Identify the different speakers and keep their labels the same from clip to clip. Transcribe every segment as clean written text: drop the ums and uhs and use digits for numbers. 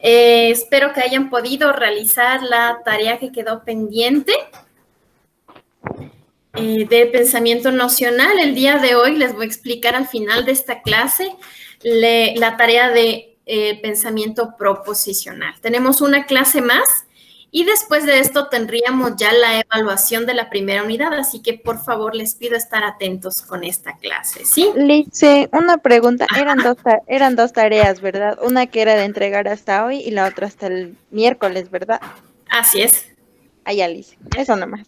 Speaker 1: Espero que hayan podido realizar la tarea que quedó pendiente de pensamiento nocional. El día de hoy les voy a explicar al final de esta clase la tarea de pensamiento proposicional. Tenemos una clase más y después de esto tendríamos ya la evaluación de la primera unidad, así que por favor les pido estar atentos con esta clase, ¿sí?
Speaker 2: Lice, una pregunta. Eran dos tareas, ¿verdad? Una que era de entregar hasta hoy y la otra hasta el miércoles, ¿verdad?
Speaker 1: Así es.
Speaker 2: Allá, Lice. Eso nomás.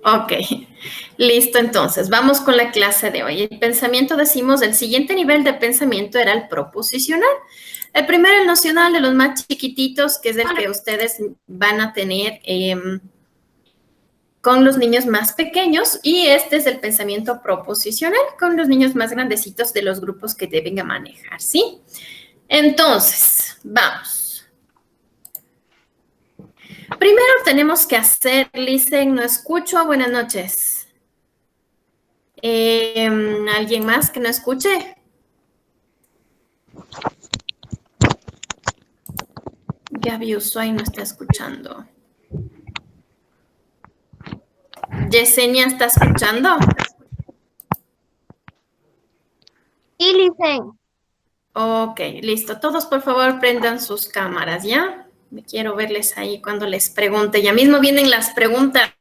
Speaker 1: Ok, listo entonces. Vamos con la clase de hoy. El pensamiento, decimos, el siguiente nivel de pensamiento era el proposicional. El primero, el nocional, de los más chiquititos, que es el que ustedes van a tener con los niños más pequeños, y este es el pensamiento proposicional con los niños más grandecitos de los grupos que deben manejar, ¿sí? Entonces, vamos. Primero tenemos que hacer, listen, no escucho, buenas noches. ¿Alguien más que no escuche? Gaby Ushuay no está escuchando. Yesenia, ¿está escuchando?
Speaker 3: Y Licen.
Speaker 1: Ok, listo. Todos, por favor, prendan sus cámaras, ¿ya? Me quiero verles ahí cuando les pregunte. Ya mismo vienen las preguntas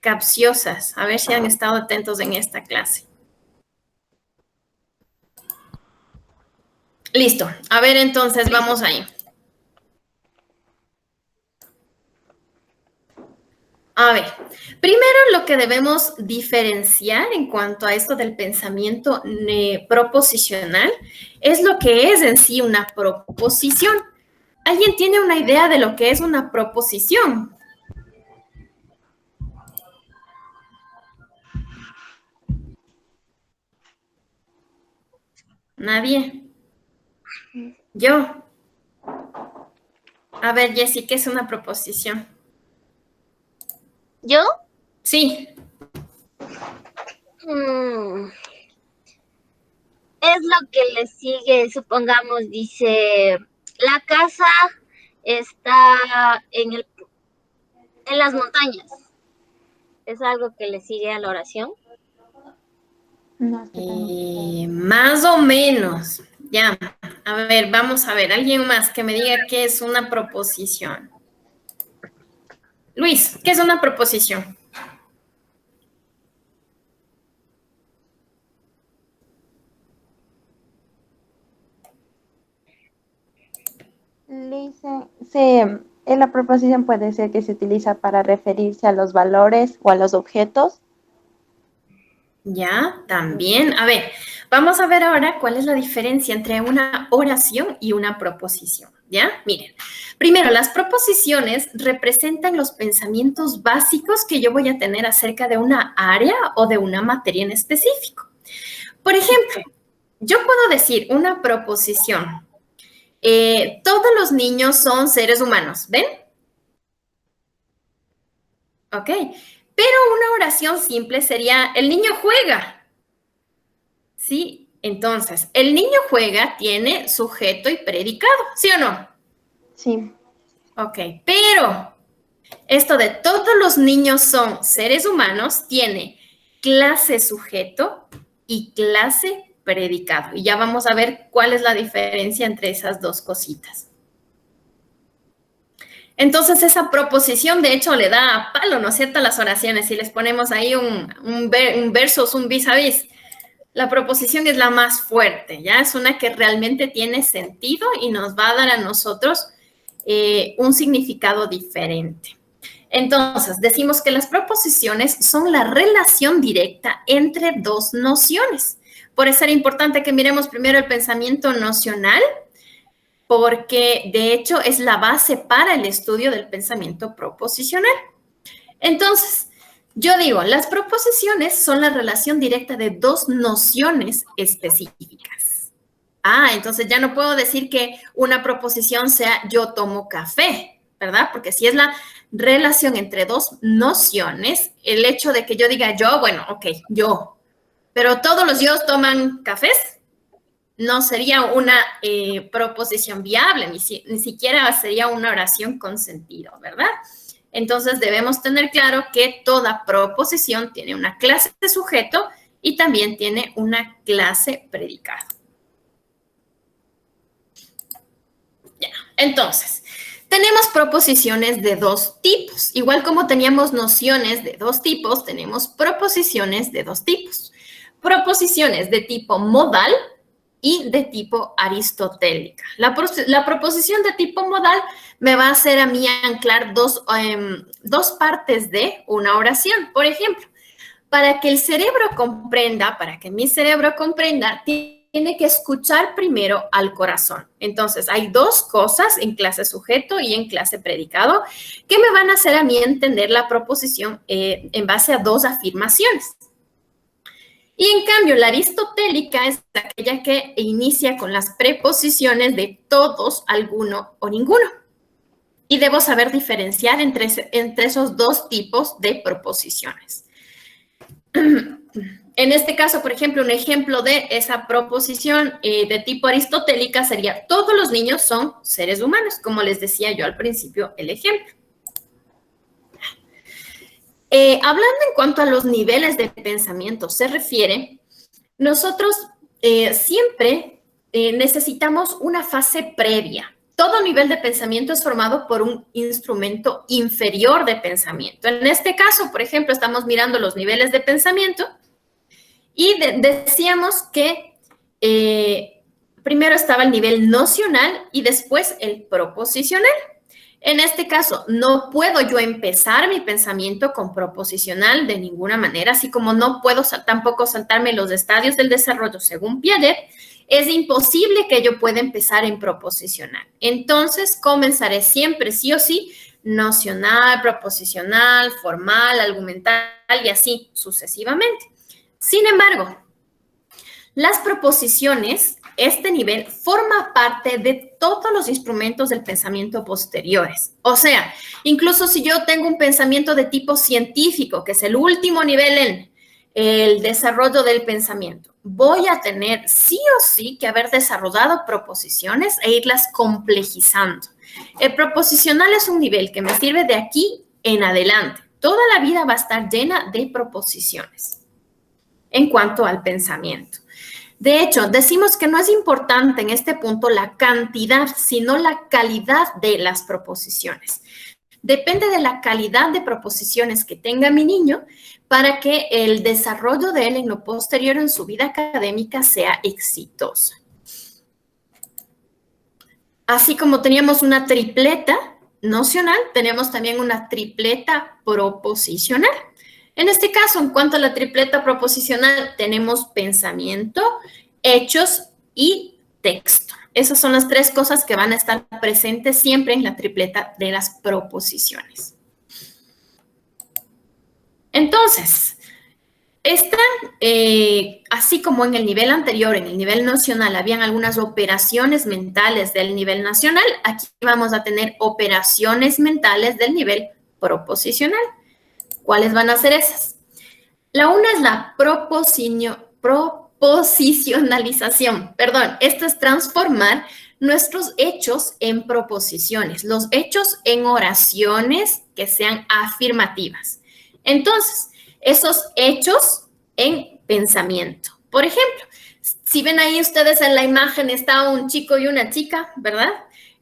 Speaker 1: capciosas. A ver si han estado atentos en esta clase. Listo. A ver, entonces, vamos ahí. A ver, primero lo que debemos diferenciar en cuanto a esto del pensamiento proposicional es lo que es en sí una proposición. ¿Alguien tiene una idea de lo que es una proposición? ¿Nadie? Yo. A ver, Jessy, ¿qué es una proposición?
Speaker 3: ¿Yo?
Speaker 1: Sí.
Speaker 3: Es lo que le sigue, supongamos, dice, la casa está en las montañas. ¿Es algo que le sigue a la oración?
Speaker 2: No,
Speaker 1: Más o menos. Ya. A ver, vamos a ver. Alguien más que me diga qué es una proposición. Luis, ¿qué es una proposición?
Speaker 2: Lice, la proposición puede ser que se utiliza para referirse a los valores o a los objetos.
Speaker 1: Ya, también. A ver, vamos a ver ahora cuál es la diferencia entre una oración y una proposición. ¿Ya? Miren, primero, las proposiciones representan los pensamientos básicos que yo voy a tener acerca de una área o de una materia en específico. Por ejemplo, yo puedo decir una proposición. Todos los niños son seres humanos, ¿ven? Ok. Pero una oración simple sería, el niño juega. ¿Sí? Entonces, el niño juega tiene sujeto y predicado, ¿sí o no?
Speaker 2: Sí.
Speaker 1: Ok, pero esto de todos los niños son seres humanos tiene clase sujeto y clase predicado. Y ya vamos a ver cuál es la diferencia entre esas dos cositas. Entonces, esa proposición, de hecho, le da a palo, ¿no es cierto?, a las oraciones. Si les ponemos ahí un versus, un vis a vis, la proposición es la más fuerte, ¿ya? Es una que realmente tiene sentido y nos va a dar a nosotros un significado diferente. Entonces, decimos que las proposiciones son la relación directa entre dos nociones. Por eso era importante que miremos primero el pensamiento nocional, porque de hecho es la base para el estudio del pensamiento proposicional. Entonces, yo digo, las proposiciones son la relación directa de dos nociones específicas. Entonces ya no puedo decir que una proposición sea yo tomo café, ¿verdad? Porque si es la relación entre dos nociones, el hecho de que yo diga yo, bueno, ok, yo, pero todos los yo toman cafés. no sería una proposición viable, ni siquiera sería una oración con sentido, ¿verdad? Entonces, debemos tener claro que toda proposición tiene una clase de sujeto y también tiene una clase predicado. Ya, entonces, tenemos proposiciones de dos tipos. Igual como teníamos nociones de dos tipos, tenemos proposiciones de dos tipos. Proposiciones de tipo modal y de tipo aristotélica. La proposición de tipo modal me va a hacer a mí anclar dos partes de una oración. Por ejemplo, para que el cerebro comprenda, para que mi cerebro comprenda, tiene que escuchar primero al corazón. Entonces, hay dos cosas en clase sujeto y en clase predicado que me van a hacer a mí entender la proposición en base a dos afirmaciones. Y en cambio, la aristotélica es aquella que inicia con las preposiciones de todos, alguno o ninguno. Y debo saber diferenciar entre esos dos tipos de proposiciones. En este caso, por ejemplo, un ejemplo de esa proposición de tipo aristotélica sería: todos los niños son seres humanos, como les decía yo al principio el ejemplo. Hablando en cuanto a los niveles de pensamiento se refiere, nosotros siempre necesitamos una fase previa. Todo nivel de pensamiento es formado por un instrumento inferior de pensamiento. En este caso, por ejemplo, estamos mirando los niveles de pensamiento y decíamos que primero estaba el nivel nocional y después el proposicional. En este caso, no puedo yo empezar mi pensamiento con proposicional de ninguna manera, así como no puedo tampoco saltarme los estadios del desarrollo según Piaget. Es imposible que yo pueda empezar en proposicional. Entonces, comenzaré siempre, sí o sí, nocional, proposicional, formal, argumental y así sucesivamente. Sin embargo, las proposiciones, este nivel forma parte de todos los instrumentos del pensamiento posteriores. O sea, incluso si yo tengo un pensamiento de tipo científico, que es el último nivel en el desarrollo del pensamiento, voy a tener sí o sí que haber desarrollado proposiciones e irlas complejizando. El proposicional es un nivel que me sirve de aquí en adelante. Toda la vida va a estar llena de proposiciones en cuanto al pensamiento. De hecho, decimos que no es importante en este punto la cantidad, sino la calidad de las proposiciones. Depende de la calidad de proposiciones que tenga mi niño para que el desarrollo de él en lo posterior en su vida académica sea exitoso. Así como teníamos una tripleta nocional, tenemos también una tripleta proposicional. En este caso, en cuanto a la tripleta proposicional, tenemos pensamiento, hechos y texto. Esas son las tres cosas que van a estar presentes siempre en la tripleta de las proposiciones. Entonces, así como en el nivel anterior, en el nivel nocional, habían algunas operaciones mentales del nivel nacional, aquí vamos a tener operaciones mentales del nivel proposicional. ¿Cuáles van a ser esas? La una es la proposicionalización. Perdón, esto es transformar nuestros hechos en proposiciones, los hechos en oraciones que sean afirmativas. Entonces, esos hechos en pensamiento. Por ejemplo, si ven ahí ustedes en la imagen está un chico y una chica, ¿verdad?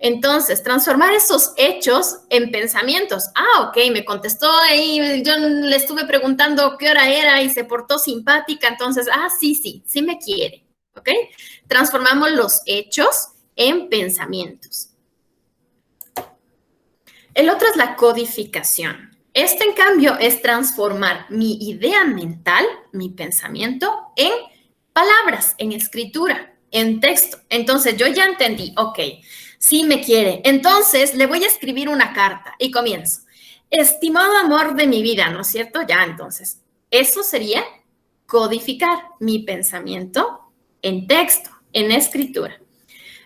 Speaker 1: Entonces, transformar esos hechos en pensamientos. Ah, ok, me contestó ahí, yo le estuve preguntando qué hora era y se portó simpática, entonces, sí me quiere, ¿ok? Transformamos los hechos en pensamientos. El otro es la codificación. Esto, en cambio, es transformar mi idea mental, mi pensamiento, en palabras, en escritura, en texto. Entonces, yo ya entendí, ok, sí me quiere. Entonces, le voy a escribir una carta y comienzo. Estimado amor de mi vida, ¿no es cierto? Ya, entonces, eso sería codificar mi pensamiento en texto, en escritura.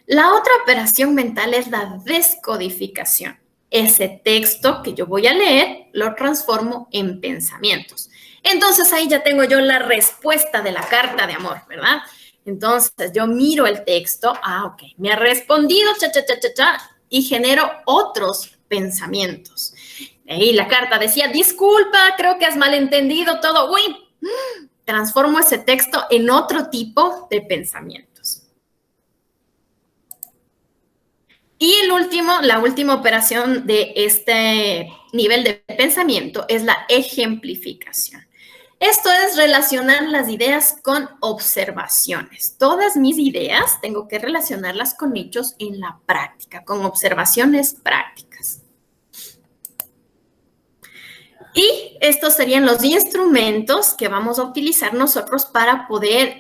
Speaker 1: La otra operación mental es la descodificación. Ese texto que yo voy a leer lo transformo en pensamientos. Entonces, ahí ya tengo yo la respuesta de la carta de amor, ¿verdad? Entonces, yo miro el texto, ok, me ha respondido, y genero otros pensamientos. Y la carta decía, disculpa, creo que has malentendido todo. Uy, transformo ese texto en otro tipo de pensamientos. Y la última operación de este nivel de pensamiento es la ejemplificación. Esto es relacionar las ideas con observaciones. Todas mis ideas tengo que relacionarlas con hechos en la práctica, con observaciones prácticas. Y estos serían los instrumentos que vamos a utilizar nosotros para poder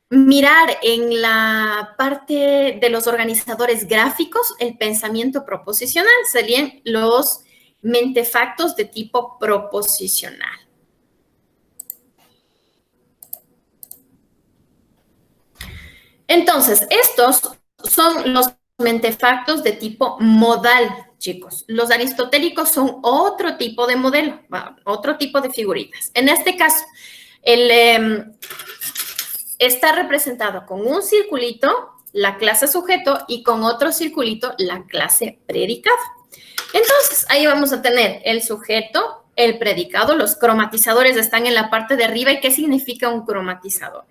Speaker 1: mirar en la parte de los organizadores gráficos el pensamiento proposicional. Serían los mentefactos de tipo proposicional. Entonces, estos son los mentefactos de tipo modal, chicos. Los aristotélicos son otro tipo de modelo, otro tipo de figuritas. En este caso, está representado con un circulito, la clase sujeto, y con otro circulito, la clase predicado. Entonces, ahí vamos a tener el sujeto, el predicado. Los cromatizadores están en la parte de arriba. ¿Y qué significa un cromatizador?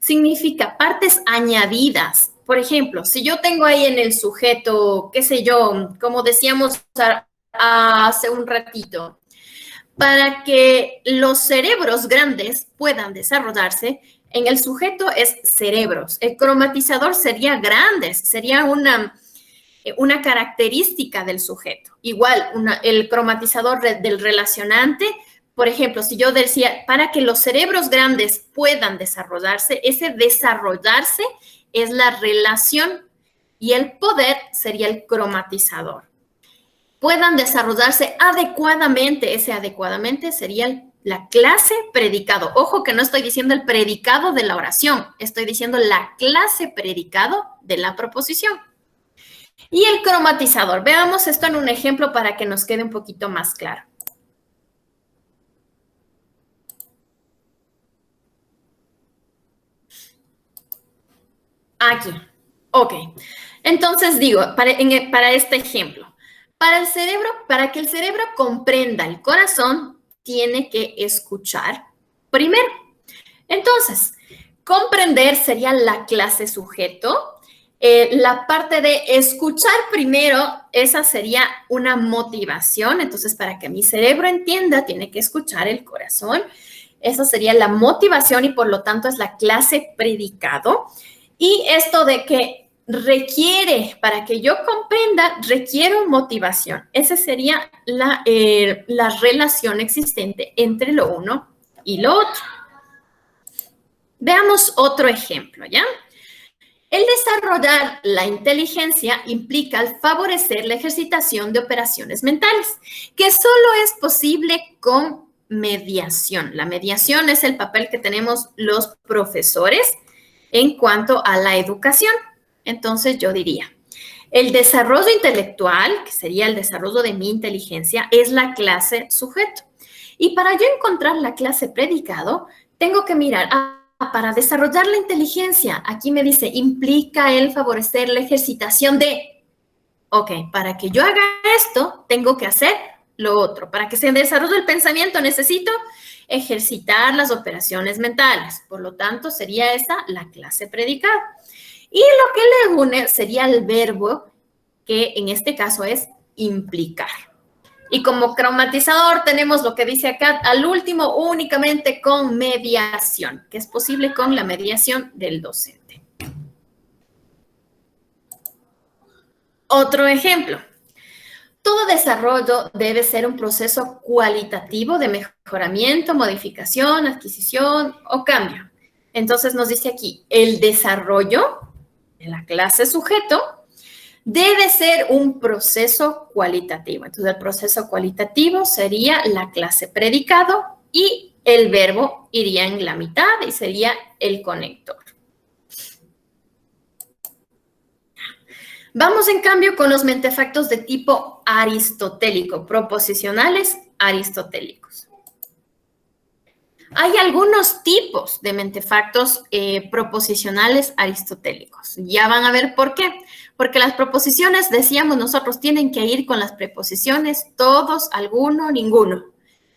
Speaker 1: Significa partes añadidas. Por ejemplo, si yo tengo ahí en el sujeto, qué sé yo, como decíamos hace un ratito, para que los cerebros grandes puedan desarrollarse, en el sujeto es cerebros. El cromatizador sería grandes, sería una característica del sujeto. Igual, el cromatizador del relacionante, por ejemplo, si yo decía, para que los cerebros grandes puedan desarrollarse, ese desarrollarse es la relación y el poder sería el cromatizador. Puedan desarrollarse adecuadamente, ese adecuadamente sería la clase predicado. Ojo que no estoy diciendo el predicado de la oración, estoy diciendo la clase predicado de la proposición. Y el cromatizador. Veamos esto en un ejemplo para que nos quede un poquito más claro. Aquí. Ok. Entonces digo, para este ejemplo, para que el cerebro comprenda el corazón, tiene que escuchar primero. Entonces, comprender sería la clase sujeto. La parte de escuchar primero, esa sería una motivación. Entonces, para que mi cerebro entienda, tiene que escuchar el corazón. Esa sería la motivación y por lo tanto es la clase predicado. Y esto de que requiere, para que yo comprenda, requiero motivación. Esa sería la relación existente entre lo uno y lo otro. Veamos otro ejemplo, ¿ya? El desarrollar la inteligencia implica el favorecer la ejercitación de operaciones mentales, que solo es posible con mediación. La mediación es el papel que tenemos los profesores en cuanto a la educación. Entonces, yo diría, el desarrollo intelectual, que sería el desarrollo de mi inteligencia, es la clase sujeto. Y para yo encontrar la clase predicado, tengo que mirar, para desarrollar la inteligencia, aquí me dice, implica el favorecer la ejercitación de, ok, para que yo haga esto, tengo que hacer lo otro. Para que se desarrolle el pensamiento, necesito ejercitar las operaciones mentales. Por lo tanto, sería esa la clase predicada. Y lo que le une sería el verbo, que en este caso es implicar. Y como cromatizador tenemos lo que dice acá, al último únicamente con mediación, que es posible con la mediación del docente. Otro ejemplo. Todo desarrollo debe ser un proceso cualitativo de mejoramiento, modificación, adquisición o cambio. Entonces nos dice aquí, el desarrollo de la clase sujeto debe ser un proceso cualitativo. Entonces, el proceso cualitativo sería la clase predicado y el verbo iría en la mitad y sería el conector. Vamos, en cambio, con los mentefactos de tipo aristotélico, proposicionales aristotélicos. Hay algunos tipos de mentefactos proposicionales aristotélicos. Ya van a ver por qué. Porque las proposiciones, decíamos nosotros, tienen que ir con las preposiciones todos, alguno, ninguno.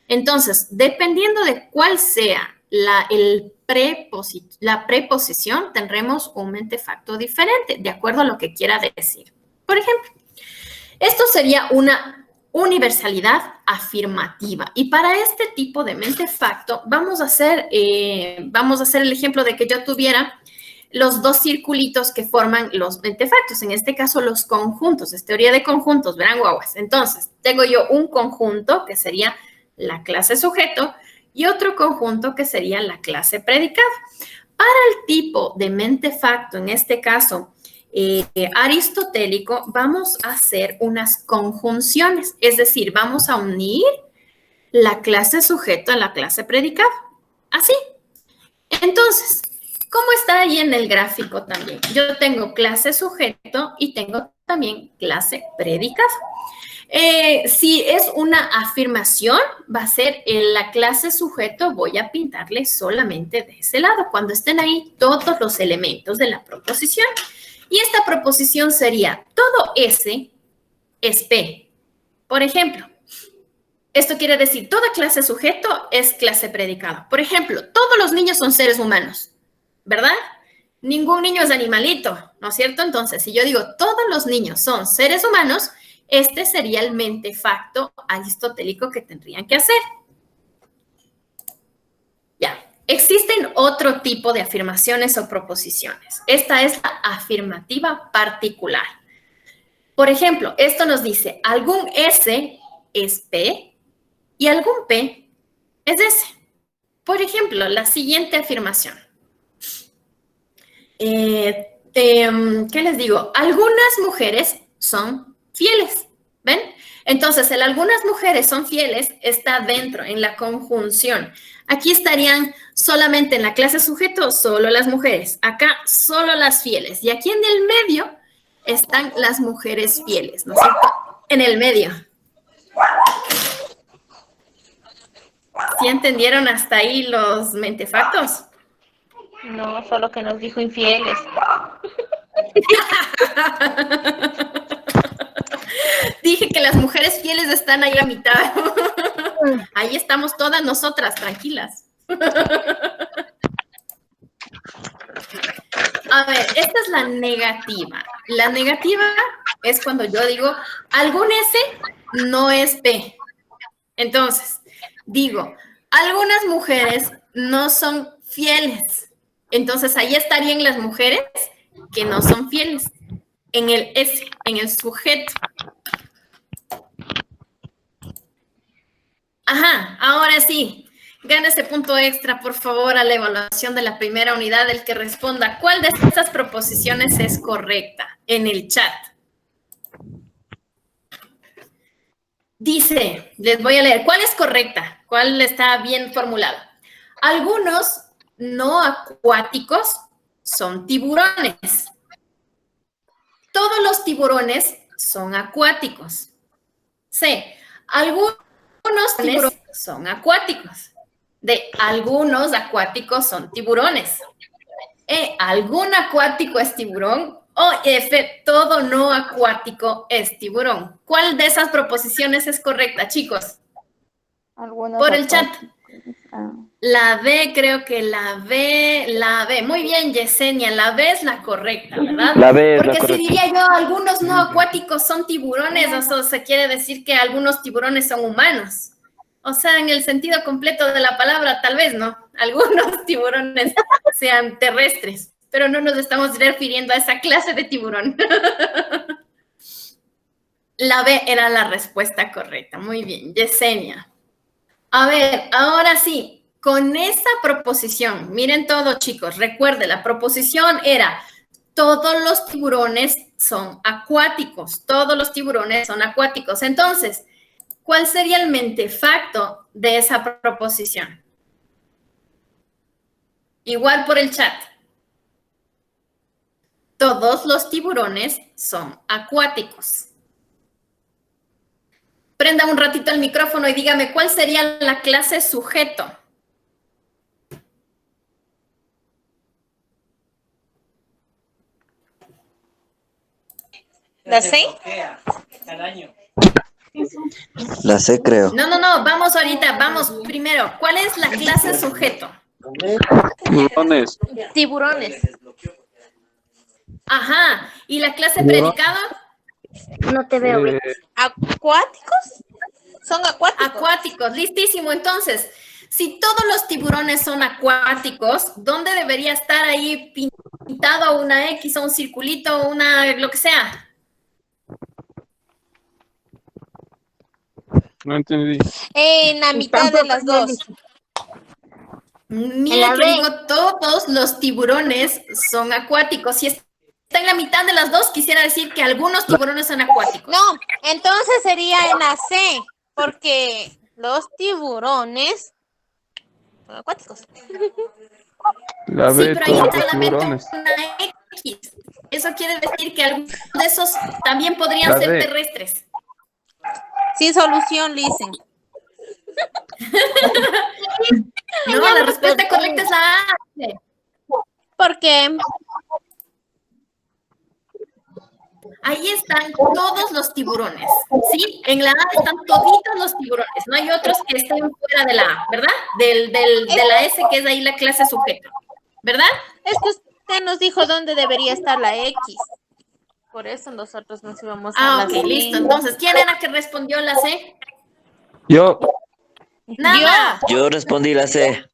Speaker 1: Entonces, dependiendo de cuál sea la preposición, tendremos un mentefacto diferente, de acuerdo a lo que quiera decir. Por ejemplo, esto sería una universalidad afirmativa. Y para este tipo de mentefacto, vamos a hacer el ejemplo de que yo tuviera los dos circulitos que forman los mentefactos, en este caso los conjuntos, es teoría de conjuntos, verán guaguas. Entonces, tengo yo un conjunto que sería la clase sujeto y otro conjunto que sería la clase predicado. Para el tipo de mentefacto, en este caso, aristotélico, vamos a hacer unas conjunciones, es decir, vamos a unir la clase sujeto a la clase predicado. Así. Entonces, ¿cómo está ahí en el gráfico también? Yo tengo clase sujeto y tengo también clase predicado. Si es una afirmación, va a ser en la clase sujeto, voy a pintarle solamente de ese lado, cuando estén ahí todos los elementos de la proposición. Y esta proposición sería, todo S es P. Por ejemplo, esto quiere decir, toda clase sujeto es clase predicado. Por ejemplo, todos los niños son seres humanos, ¿verdad? Ningún niño es animalito, ¿no es cierto? Entonces, si yo digo, todos los niños son seres humanos, este sería el mentefacto aristotélico que tendrían que hacer. Ya. Existen otro tipo de afirmaciones o proposiciones. Esta es la afirmativa particular. Por ejemplo, esto nos dice, algún S es P y algún P es S. Por ejemplo, la siguiente afirmación. ¿Qué les digo? Algunas mujeres son fieles, ¿ven? Entonces, el algunas mujeres son fieles está dentro, en la conjunción. Aquí estarían solamente en la clase sujeto, solo las mujeres. Acá, solo las fieles. Y aquí en el medio están las mujeres fieles, ¿no es cierto? En el medio. ¿Sí entendieron hasta ahí los mentefactos?
Speaker 2: No, solo que nos dijo infieles.
Speaker 1: Dije que las mujeres fieles están ahí a mitad. Ahí estamos todas nosotras, tranquilas. A ver, esta es la negativa. La negativa es cuando yo digo, algún S no es P. Entonces, digo, algunas mujeres no son fieles. Entonces, ahí estarían las mujeres que no son fieles. En el S, en el sujeto. Ajá, ahora sí. Gana ese punto extra, por favor, a la evaluación de la primera unidad, el que responda cuál de estas proposiciones es correcta en el chat. Dice, les voy a leer, ¿cuál es correcta? ¿Cuál está bien formulado? Algunos no acuáticos son tiburones. Todos los tiburones son acuáticos. C, algunos tiburones son acuáticos. De algunos acuáticos son tiburones. E, algún acuático es tiburón. O F, todo no acuático es tiburón. ¿Cuál de esas proposiciones es correcta, chicos?
Speaker 2: Algunos
Speaker 1: por el chat.
Speaker 2: Ah.
Speaker 1: La B, creo que la B. Muy bien, Yesenia, la B es la correcta, ¿verdad?
Speaker 4: La B es
Speaker 1: Porque
Speaker 4: la correcta.
Speaker 1: si diría yo, algunos no acuáticos son tiburones, eso se quiere decir que algunos tiburones son humanos. O sea, en el sentido completo de la palabra, tal vez no. Algunos tiburones sean terrestres, pero no nos estamos refiriendo a esa clase de tiburón. La B era la respuesta correcta. Muy bien, Yesenia. A ver, ahora sí, con esa proposición, miren todo, chicos, recuerden, la proposición era, todos los tiburones son acuáticos, todos los tiburones son acuáticos. Entonces, ¿cuál sería el mentefacto de esa proposición? Igual por el chat. Todos los tiburones son acuáticos. Prenda un ratito el micrófono y dígame, ¿cuál sería la clase sujeto?
Speaker 4: ¿La C?
Speaker 5: La C, creo.
Speaker 1: No, vamos ahorita, vamos primero. ¿Cuál es la clase sujeto?
Speaker 6: Tiburones.
Speaker 4: Tiburones.
Speaker 1: Ajá. ¿Y la clase predicado?
Speaker 3: No te veo bien.
Speaker 4: ¿Acuáticos? Son acuáticos.
Speaker 1: Acuáticos. Listísimo. Entonces, si todos los tiburones son acuáticos, ¿dónde debería estar ahí pintado una X o un circulito, lo que sea?
Speaker 6: No entendí.
Speaker 4: En la mitad de las dos.
Speaker 1: Mira que digo, todos los tiburones son acuáticos. Si está en la mitad de las dos, quisiera decir que algunos tiburones son acuáticos.
Speaker 4: No, entonces sería en la C, porque los tiburones son acuáticos.
Speaker 6: La
Speaker 1: Sí,
Speaker 6: B,
Speaker 1: pero ahí
Speaker 6: todos
Speaker 1: está
Speaker 6: los
Speaker 1: solamente
Speaker 6: tiburones.
Speaker 1: una X. Eso quiere decir que algunos de esos también podrían
Speaker 6: La
Speaker 1: ser
Speaker 6: D.
Speaker 1: terrestres.
Speaker 4: Sin solución, dicen.
Speaker 1: No, la respuesta correcta es la A.
Speaker 4: Porque
Speaker 1: Ahí están todos los tiburones, ¿sí? En la A están toditos los tiburones. No hay otros que estén fuera de la A, ¿verdad? De la S, que es ahí la clase sujeto, ¿verdad?
Speaker 4: es que usted nos dijo dónde debería estar la X. Por eso nosotros nos íbamos a la
Speaker 1: Ok,
Speaker 4: C.
Speaker 1: listo. Entonces, ¿quién era que respondió la C?
Speaker 6: Yo.
Speaker 1: Nada.
Speaker 5: Yo respondí la C.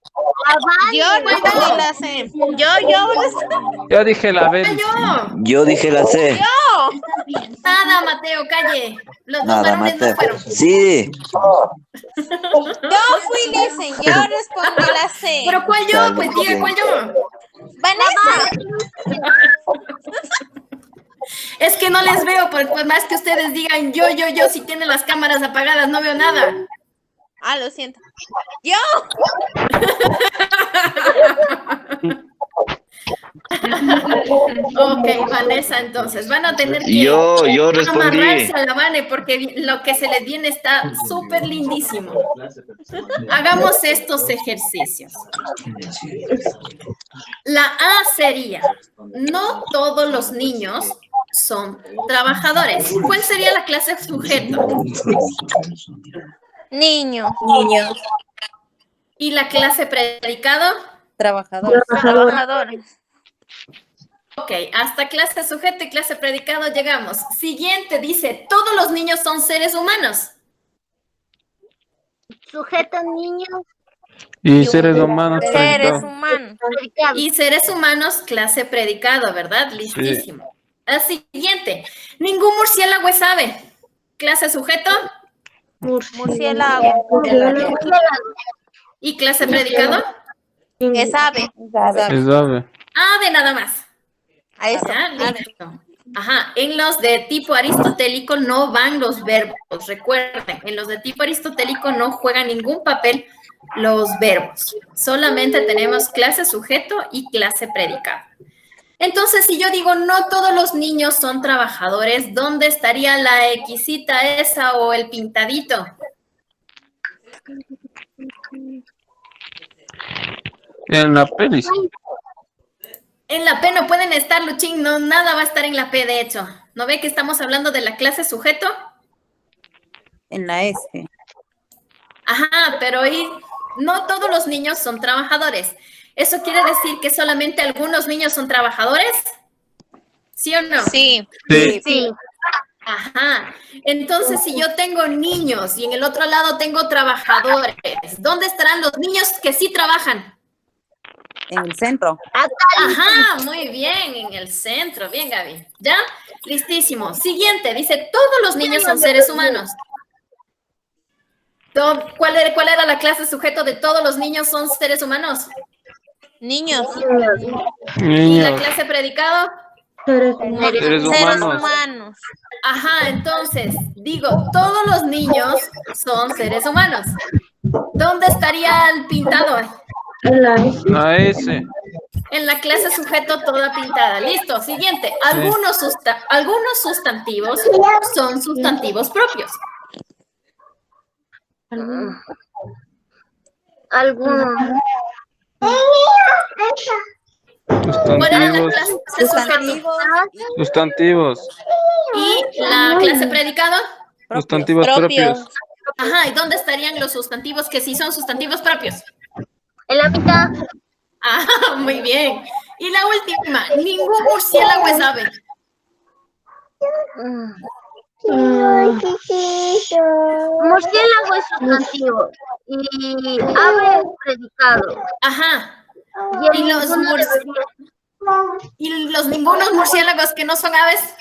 Speaker 4: Yo respondí la C.
Speaker 6: Yo dije la B.
Speaker 1: Yo.
Speaker 5: Yo dije la C.
Speaker 1: Nada, Mateo, calle. Los dos
Speaker 5: Nada,
Speaker 1: varones no
Speaker 5: Mateo.
Speaker 1: fueron.
Speaker 5: Sí.
Speaker 4: Yo fui, dicen. Yo respondí la C.
Speaker 1: ¿Pero cuál yo?
Speaker 5: Dale,
Speaker 1: Pues diga
Speaker 5: bien.
Speaker 1: cuál yo.
Speaker 4: Vanessa.
Speaker 1: Es que no les veo, por más que ustedes digan yo, si tienen las cámaras apagadas, no veo nada.
Speaker 4: Ah, lo siento. Yo.
Speaker 1: Ok, Vanessa, entonces van a tener que
Speaker 5: Yo respondí.
Speaker 1: amarrarse a la Vane porque lo que se les viene está súper lindísimo. Hagamos estos ejercicios. La A sería, no todos los niños son trabajadores. ¿Cuál sería la clase sujeto?
Speaker 4: Niño.
Speaker 1: ¿Y la clase predicado?
Speaker 2: Trabajador.
Speaker 4: Trabajadores.
Speaker 1: Ok, hasta clase sujeto y clase predicado llegamos. Siguiente dice, todos los niños son seres humanos.
Speaker 3: Sujeto niño.
Speaker 6: Y seres humanos.
Speaker 4: Seres
Speaker 6: predicado.
Speaker 4: humanos.
Speaker 1: Y seres humanos, clase predicado, ¿verdad? Listísimo. El siguiente, ningún murciélago es ave. Clase sujeto
Speaker 4: Murciélago.
Speaker 1: y clase predicado.
Speaker 4: Es ave.
Speaker 6: Es ave.
Speaker 1: Ave nada más.
Speaker 4: A eso.
Speaker 1: Ya, listo. Ajá, en los de tipo aristotélico no van los verbos, recuerden, en los de tipo aristotélico no juegan ningún papel los verbos, solamente tenemos clase sujeto y clase predicado. Entonces, si yo digo no todos los niños son trabajadores, ¿dónde estaría la Xita esa o el pintadito?
Speaker 6: En la peli.
Speaker 1: En la P no pueden estar, Luchín, no, nada va a estar en la P, de hecho. ¿No ve que estamos hablando de la clase sujeto?
Speaker 2: En la S.
Speaker 1: Ajá, pero ahí no todos los niños son trabajadores. ¿Eso quiere decir que solamente algunos niños son trabajadores? ¿Sí o no?
Speaker 4: Sí.
Speaker 6: Sí.
Speaker 1: Ajá. Entonces, si yo tengo niños y en el otro lado tengo trabajadores, ¿dónde estarán los niños que sí trabajan?
Speaker 2: En el centro.
Speaker 1: Ajá, muy bien, en el centro. Bien, Gaby. ¿Ya? Listísimo. Siguiente, dice, todos los niños son seres humanos. ¿Cuál era la clase sujeto de todos los niños son seres humanos?
Speaker 4: Niños.
Speaker 1: ¿Y la
Speaker 6: Niños.
Speaker 1: clase predicado?
Speaker 6: Seres
Speaker 4: Seres
Speaker 6: humanos.
Speaker 4: humanos.
Speaker 1: Ajá, entonces, digo, todos los niños son seres humanos. ¿Dónde estaría el pintado?
Speaker 6: La S.
Speaker 1: En la clase sujeto toda pintada. Listo, siguiente. Algunos sustantivos son sustantivos propios.
Speaker 3: Algunos.
Speaker 1: ¿Cuál era la
Speaker 6: Sustantivos.
Speaker 1: clase sujeto?
Speaker 6: Sustantivos.
Speaker 1: ¿Y la clase predicado?
Speaker 6: Sustantivos propios.
Speaker 1: Ajá, ¿y dónde estarían los sustantivos que sí son sustantivos propios?
Speaker 3: En la mitad.
Speaker 1: Ah, muy bien. Y la última, ningún murciélago es ave.
Speaker 3: Murciélago es sustantivo y ave es predicado.
Speaker 1: Ajá.
Speaker 3: Y
Speaker 1: ningunos murciélagos que no son aves.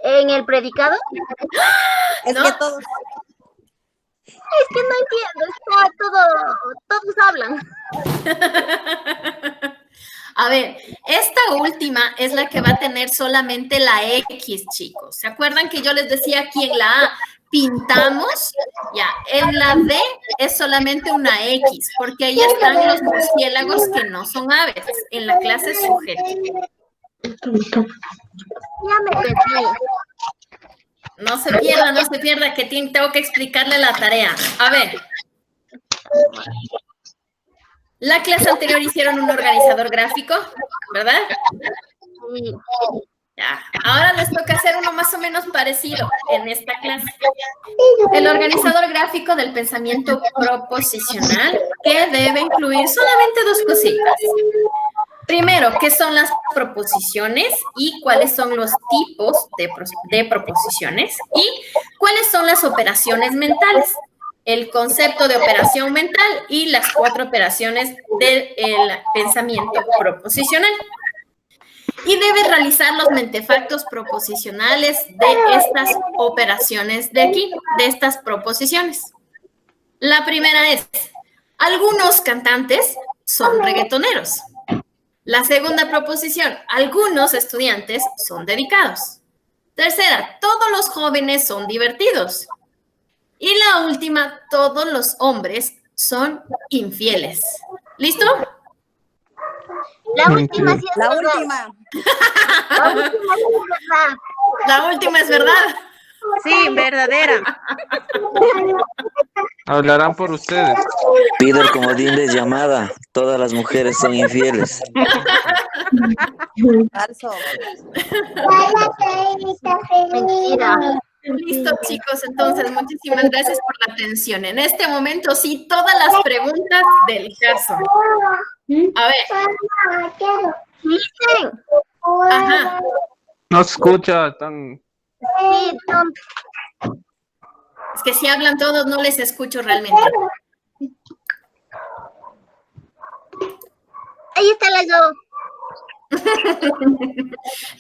Speaker 3: en el predicado.
Speaker 4: Es
Speaker 1: ¿no?
Speaker 4: que todos.
Speaker 3: Es que no entiendo, todos hablan.
Speaker 1: A ver, esta última es la que va a tener solamente la X, chicos. ¿Se acuerdan que yo les decía aquí en la A pintamos? Ya, en la D es solamente una X, porque ahí están los murciélagos que no son aves, en la clase sujeto.
Speaker 3: Ya me perdí.
Speaker 1: No se pierda, que tengo que explicarle la tarea. A ver. La clase anterior hicieron un organizador gráfico, ¿verdad?
Speaker 3: Sí.
Speaker 1: Ya. Ahora les toca hacer uno más o menos parecido en esta clase. El organizador gráfico del pensamiento proposicional, que debe incluir solamente dos cositas. Primero, ¿qué son las proposiciones y cuáles son los tipos de proposiciones? Y cuáles son las operaciones mentales. El concepto de operación mental y las 4 operaciones del pensamiento proposicional. Y debe realizar los mentefactos proposicionales de estas operaciones de aquí, de estas proposiciones. La primera es, algunos cantantes son reggaetoneros. La segunda proposición, algunos estudiantes son dedicados. Tercera, todos los jóvenes son divertidos. Y la última, todos los hombres son infieles. ¿Listo?
Speaker 3: La última sí es
Speaker 4: La
Speaker 3: verdad.
Speaker 4: última.
Speaker 3: La última sí es verdad.
Speaker 1: La última es verdad.
Speaker 4: Sí, verdadera.
Speaker 6: Hablarán por ustedes.
Speaker 5: Pido el comodín de llamada. Todas las mujeres son infieles.
Speaker 4: Falso.
Speaker 3: Mentira.
Speaker 1: Listo, chicos. Entonces, muchísimas gracias por la atención. En este momento, sí, todas las preguntas del caso. A ver.
Speaker 3: Dicen.
Speaker 1: Ajá.
Speaker 6: No se escucha tan...
Speaker 3: Sí,
Speaker 1: Es que si hablan todos, no les escucho realmente.
Speaker 3: ahí está la yo.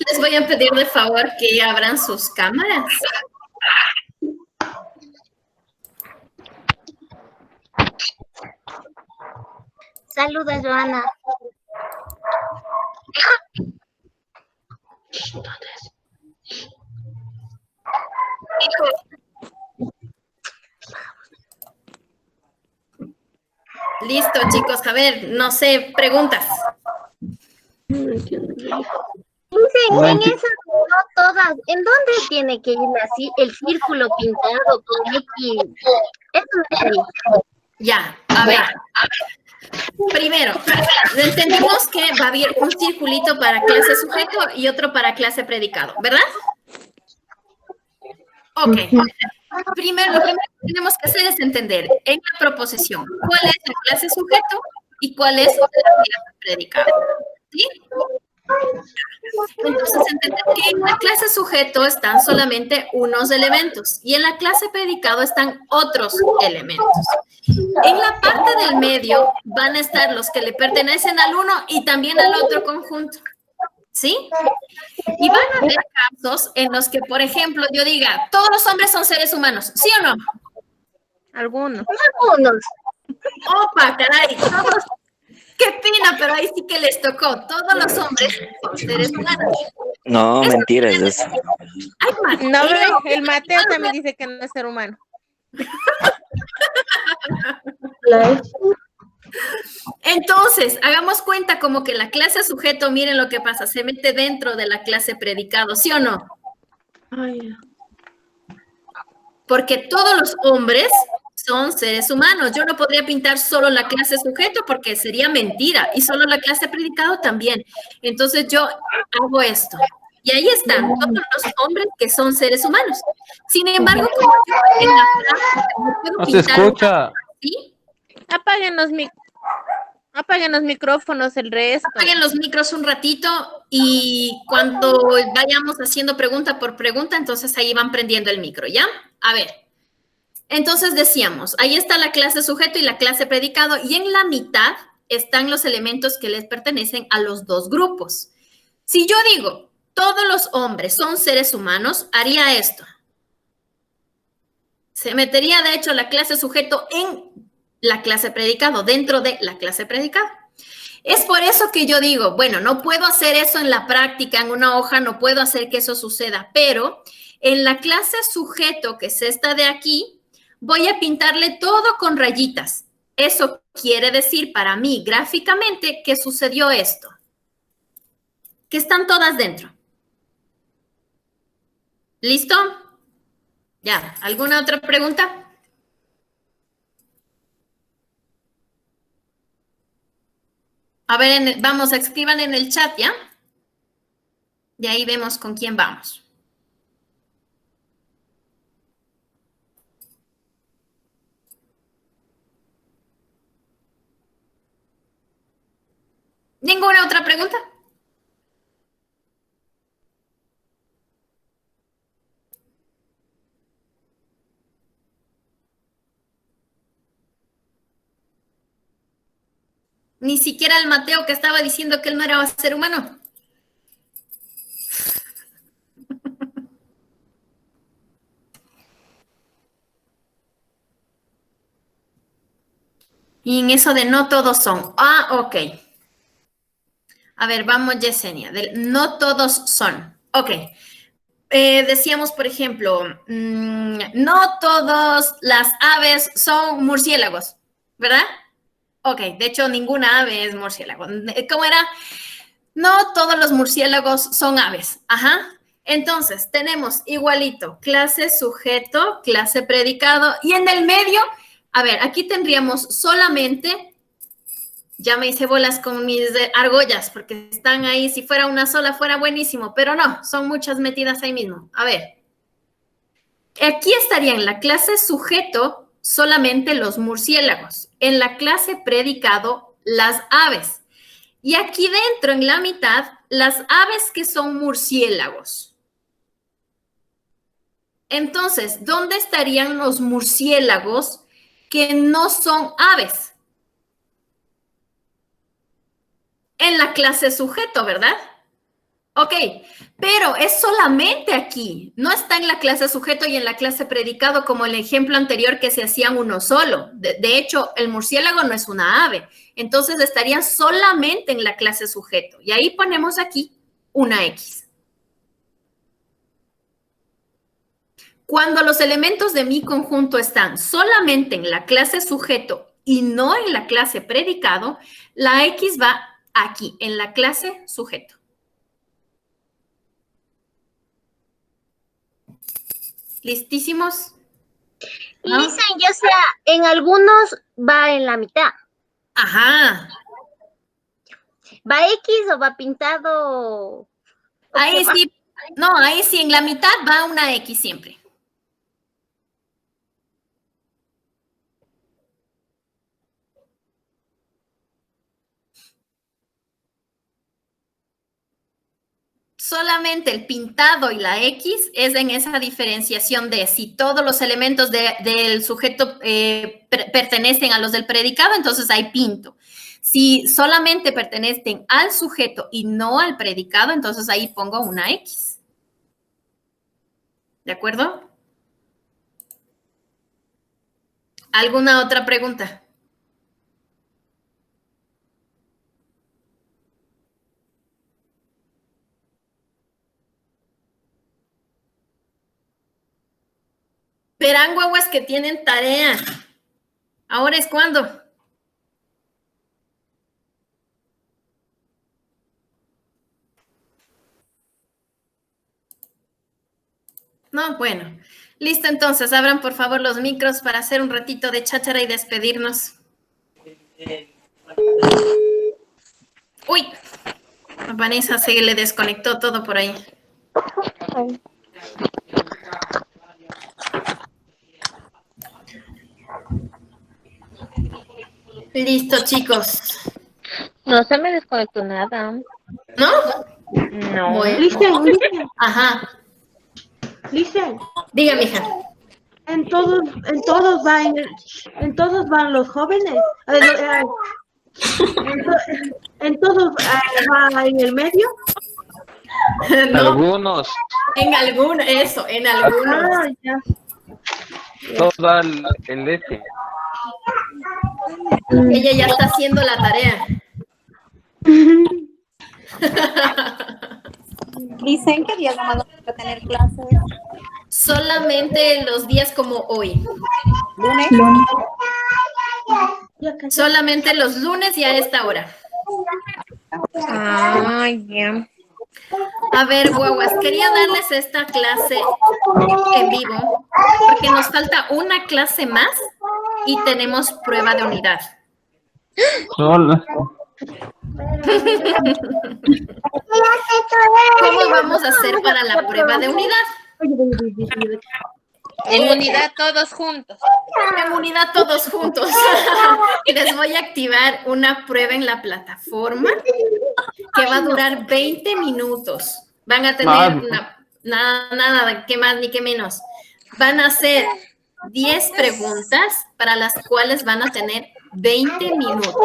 Speaker 1: Les voy a pedir de favor que abran sus cámaras.
Speaker 3: Saluda, Joana.
Speaker 1: Listo, chicos. A ver, no sé, preguntas.
Speaker 3: Dicen, en esas no todas, ¿en dónde tiene que ir así el círculo pintado con X? Eso me dice.
Speaker 1: Ya, a ver. Primero, entendimos que va a haber un circulito para clase sujeto y otro para clase predicado, ¿verdad? Ok. Primero, lo primero que tenemos que hacer es entender en la proposición cuál es la clase sujeto y cuál es la clase predicado. ¿Sí? Entonces, entender que en la clase sujeto están solamente unos elementos y en la clase predicado están otros elementos. En la parte del medio van a estar los que le pertenecen al uno y también al otro conjunto. ¿Sí? Y van a haber casos en los que, por ejemplo, yo diga, todos los hombres son seres humanos, ¿sí o no?
Speaker 4: Algunos.
Speaker 3: Algunos.
Speaker 1: Opa, caray, todos. Qué pena, pero ahí sí que les tocó. Todos los hombres son seres humanos.
Speaker 5: No, mentiras eso.
Speaker 1: Ay, Mateo.
Speaker 4: No, el Mateo también dice que no es ser humano.
Speaker 1: Entonces, hagamos cuenta como que la clase sujeto, miren lo que pasa, se mete dentro de la clase predicado, ¿sí o no? Porque todos los hombres son seres humanos. Yo no podría pintar solo la clase sujeto porque sería mentira y solo la clase predicado también. Entonces yo hago esto. Y ahí están todos los hombres que son seres humanos. Sin embargo, como yo en la práctica no puedo
Speaker 6: No se
Speaker 1: pintar
Speaker 6: escucha.
Speaker 1: así,
Speaker 4: Apaguen los micrófonos el resto.
Speaker 1: apaguen los micros un ratito y cuando vayamos haciendo pregunta por pregunta, entonces ahí van prendiendo el micro, ¿ya? A ver. Entonces decíamos, ahí está la clase sujeto y la clase predicado y en la mitad están los elementos que les pertenecen a los dos grupos. Si yo digo, todos los hombres son seres humanos, haría esto. Se metería, de hecho, la clase sujeto en la clase predicado, dentro de la clase predicado. Es por eso que yo digo, bueno, no puedo hacer eso en la práctica, en una hoja, no puedo hacer que eso suceda, pero en la clase sujeto, que es esta de aquí, voy a pintarle todo con rayitas. Eso quiere decir para mí, gráficamente, que sucedió esto. Que están todas dentro. ¿Listo? Ya, ¿alguna otra pregunta? A ver, vamos, escriban en el chat, ¿ya? De ahí vemos con quién vamos. ¿Ninguna otra pregunta? Ni siquiera el Mateo que estaba diciendo que él no era ser humano. Y en eso de no todos son. Ah, ok. A ver, vamos, Yesenia. No todos son. Ok. Decíamos, por ejemplo, no todas las aves son murciélagos, ¿verdad? Ok, de hecho, ninguna ave es murciélago. ¿Cómo era? No todos los murciélagos son aves. Ajá. Entonces, tenemos igualito, clase sujeto, clase predicado, y en el medio, a ver, aquí tendríamos solamente, ya me hice bolas con mis argollas, porque están ahí, si fuera una sola fuera buenísimo, pero no, son muchas metidas ahí mismo. A ver, aquí estaría en la clase sujeto solamente los murciélagos, en la clase predicado las aves, y aquí dentro, en la mitad, las aves que son murciélagos. Entonces, ¿dónde estarían los murciélagos que no son aves? En la clase sujeto, ¿verdad? Ok, pero es solamente aquí, no está en la clase sujeto y en la clase predicado como el ejemplo anterior que se hacían uno solo. De hecho, el murciélago no es una ave, entonces estaría solamente en la clase sujeto. Y ahí ponemos aquí una X. Cuando los elementos de mi conjunto están solamente en la clase sujeto y no en la clase predicado, la X va aquí, en la clase sujeto. ¿Listísimos?
Speaker 3: Y dicen, ya sea, en algunos va en la mitad.
Speaker 1: Ajá.
Speaker 3: ¿Va X o va pintado?
Speaker 1: Ahí sí, no, ahí sí, en la mitad va una X siempre. Solamente el pintado y la X es en esa diferenciación de si todos los elementos del sujeto pertenecen a los del predicado, entonces hay pinto. Si solamente pertenecen al sujeto y no al predicado, entonces ahí pongo una X. ¿De acuerdo? ¿Alguna otra pregunta? Verán, guaguas, que tienen tarea. Ahora es cuando. No, bueno. Listo, entonces, abran por favor los micros para hacer un ratito de cháchara y despedirnos. Uy, a Vanessa se le desconectó todo por ahí.
Speaker 2: Chao.
Speaker 1: Listo, chicos.
Speaker 3: No se me desconectó nada.
Speaker 1: ¿No?
Speaker 3: No.
Speaker 1: Bueno.
Speaker 7: Listen,
Speaker 1: Ajá.
Speaker 7: listen.
Speaker 1: Diga, mija.
Speaker 7: En todos van los jóvenes. En todos va en el medio.
Speaker 1: No,
Speaker 6: Algunos,
Speaker 1: en algunos, eso, en algunos.
Speaker 7: Ah, ya.
Speaker 6: todo el este.
Speaker 1: Ella ya está haciendo la tarea.
Speaker 8: Dicen que días nomás vamos a tener clases.
Speaker 1: Solamente los días como hoy.
Speaker 8: Lunes.
Speaker 7: Ya casi.
Speaker 1: Solamente los lunes y a esta hora.
Speaker 4: Ay, ya.
Speaker 1: A ver, guaguas, quería darles esta clase en vivo porque nos falta una clase más y tenemos prueba de unidad.
Speaker 6: Sola.
Speaker 1: ¿Cómo vamos a hacer para la prueba de unidad?
Speaker 4: En unidad todos juntos.
Speaker 1: En unidad todos juntos. Les voy a activar una prueba en la plataforma que va a durar 20 minutos. Van a tener nada, que más ni que menos. Van a hacer 10 preguntas para las cuales van a tener 20 minutos.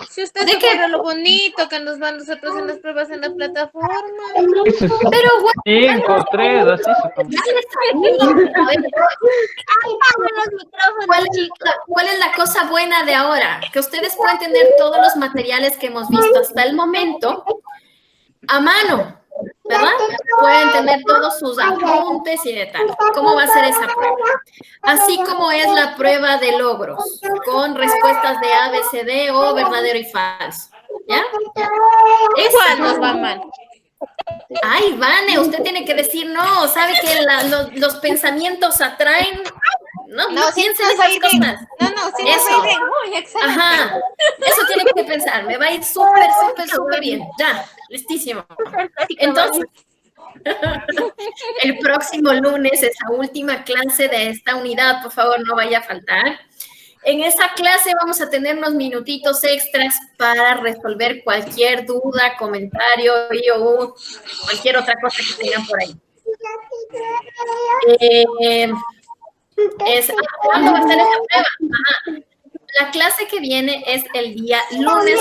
Speaker 4: Si usted
Speaker 1: ¿De
Speaker 4: supiera lo bonito que nos van nosotros en las pruebas en la plataforma.
Speaker 1: Pero bueno,
Speaker 6: 5, 3, así se
Speaker 1: ¿cuál es la cosa buena de ahora? Que ustedes pueden tener todos los materiales que hemos visto hasta el momento a mano, ¿verdad? Pueden tener todos sus apuntes y de tal. ¿Cómo va a ser esa prueba? Así como es la prueba de logros, con respuestas de A, B, C, D o verdadero y falso. ¿Ya?
Speaker 4: Igual nos va mal.
Speaker 1: Ay, Vane, usted tiene que decir no. ¿Sabe que los pensamientos atraen? No,
Speaker 4: Sí
Speaker 1: piensen
Speaker 4: nos va a
Speaker 1: esas
Speaker 4: ir bien.
Speaker 1: cosas.
Speaker 4: Sí nos va a ir bien. Uy, excelente.
Speaker 1: Ajá, eso tiene que pensar. Me va a ir súper bien. Ya, listísimo. Entonces, el próximo lunes, esa última clase de esta unidad, por favor, no vaya a faltar. En esa clase vamos a tener unos minutitos extras para resolver cualquier duda, comentario o cualquier otra cosa que tengan por ahí. ¿Cuándo va a ser esa prueba? Ajá. La clase que viene es el día lunes.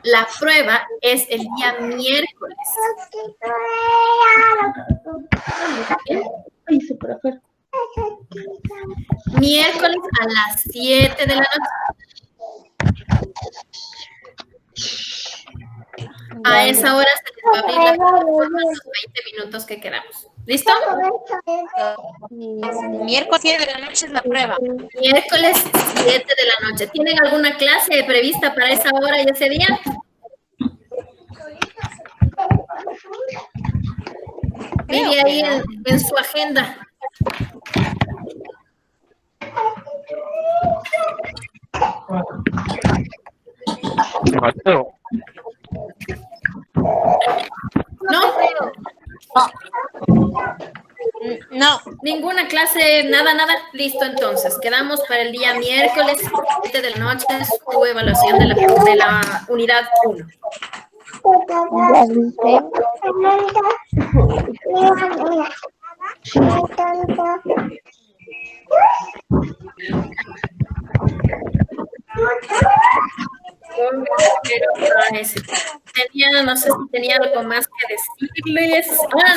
Speaker 1: La prueba es el día miércoles. Miércoles a las 7 de la noche. A esa hora se les va a abrir la plataforma los 20 minutos que queramos. ¿Listo?
Speaker 4: Miércoles 7 de la noche es la prueba.
Speaker 1: Miércoles 7 de la noche. ¿Tienen alguna clase prevista para esa hora y ese día? Mire ahí en su agenda.
Speaker 6: Mateo.
Speaker 1: ¿No?
Speaker 4: No.
Speaker 1: Ninguna clase, nada. Listo, entonces. Quedamos para el día miércoles 7 de la noche su evaluación de la unidad 1. No sé si tenía algo más que decirles.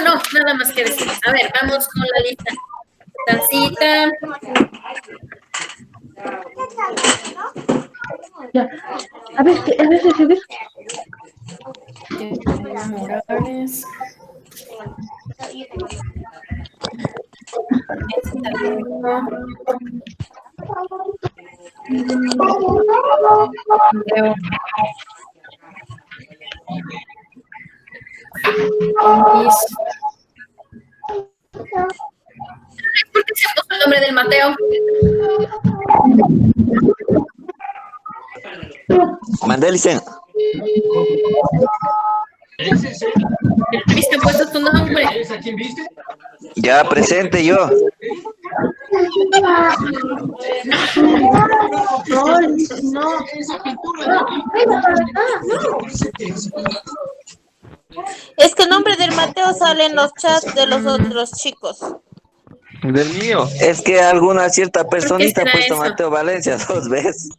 Speaker 1: No, nada más que decirles. A ver, vamos con la lista. Tancita.
Speaker 7: Ya. A ver.
Speaker 1: Morales. ¿Por qué se puso el nombre del Mateo?
Speaker 5: Mandé, Licen.
Speaker 1: El viste ha puesto tu nombre.
Speaker 5: Ya presente yo.
Speaker 7: No.
Speaker 4: Es que el nombre del Mateo sale en los chats de los otros chicos.
Speaker 6: Del mío.
Speaker 5: Es que alguna cierta personita ha
Speaker 1: será
Speaker 5: puesto
Speaker 1: eso?
Speaker 5: Mateo Valencia 2 veces.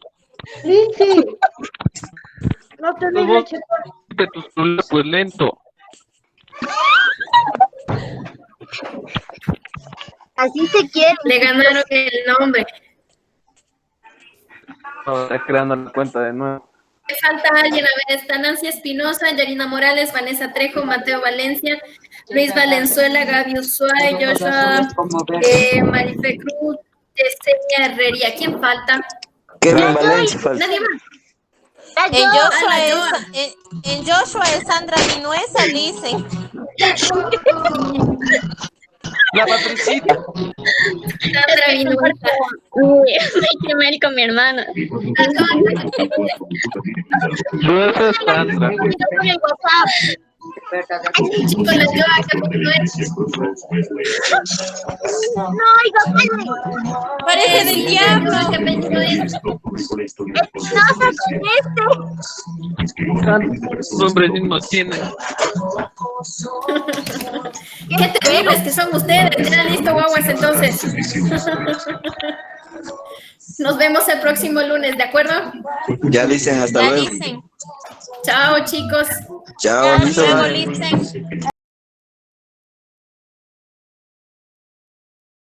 Speaker 7: Lichi. No tenés
Speaker 6: Vos-
Speaker 7: leche.
Speaker 6: Que tu celular pues lento.
Speaker 3: Así se quiere.
Speaker 1: Le ganaron el nombre.
Speaker 6: Ahora creando la cuenta de nuevo.
Speaker 1: Me falta alguien, a ver, está Nancy Espinosa, Yarina Morales, Vanessa Trejo, Mateo Valencia, Luis Valenzuela, Gaby Ushuay, Joshua, Marife Cruz, Yesenia Herrería. ¿Quién falta?
Speaker 5: Kevin Valencia falta.
Speaker 1: Nadie más.
Speaker 4: En Joshua,
Speaker 1: Joa.
Speaker 4: en Joshua es Sandra Vinuesa, dicen.
Speaker 6: La Patricita.
Speaker 1: Sandra Vinuesa.
Speaker 3: Hay que ver con mi hermana.
Speaker 6: No es Sandra.
Speaker 3: Con el WhatsApp.
Speaker 1: Chicos, la Joa, que no es.
Speaker 3: No, oiga,
Speaker 4: Parece del diablo.
Speaker 1: ¿Qué apellido es?
Speaker 6: ¿Cuántos nombres mismos tiene?
Speaker 1: Qué terribles que son ustedes. Ya listo, guaguas, entonces. Nos vemos el próximo lunes, ¿de acuerdo?
Speaker 5: Ya dicen hasta
Speaker 4: Ya
Speaker 5: luego.
Speaker 4: dicen.
Speaker 1: Chao, chicos.
Speaker 5: Chao,
Speaker 4: Ya
Speaker 5: listo,
Speaker 4: luego
Speaker 5: bye.
Speaker 4: dicen.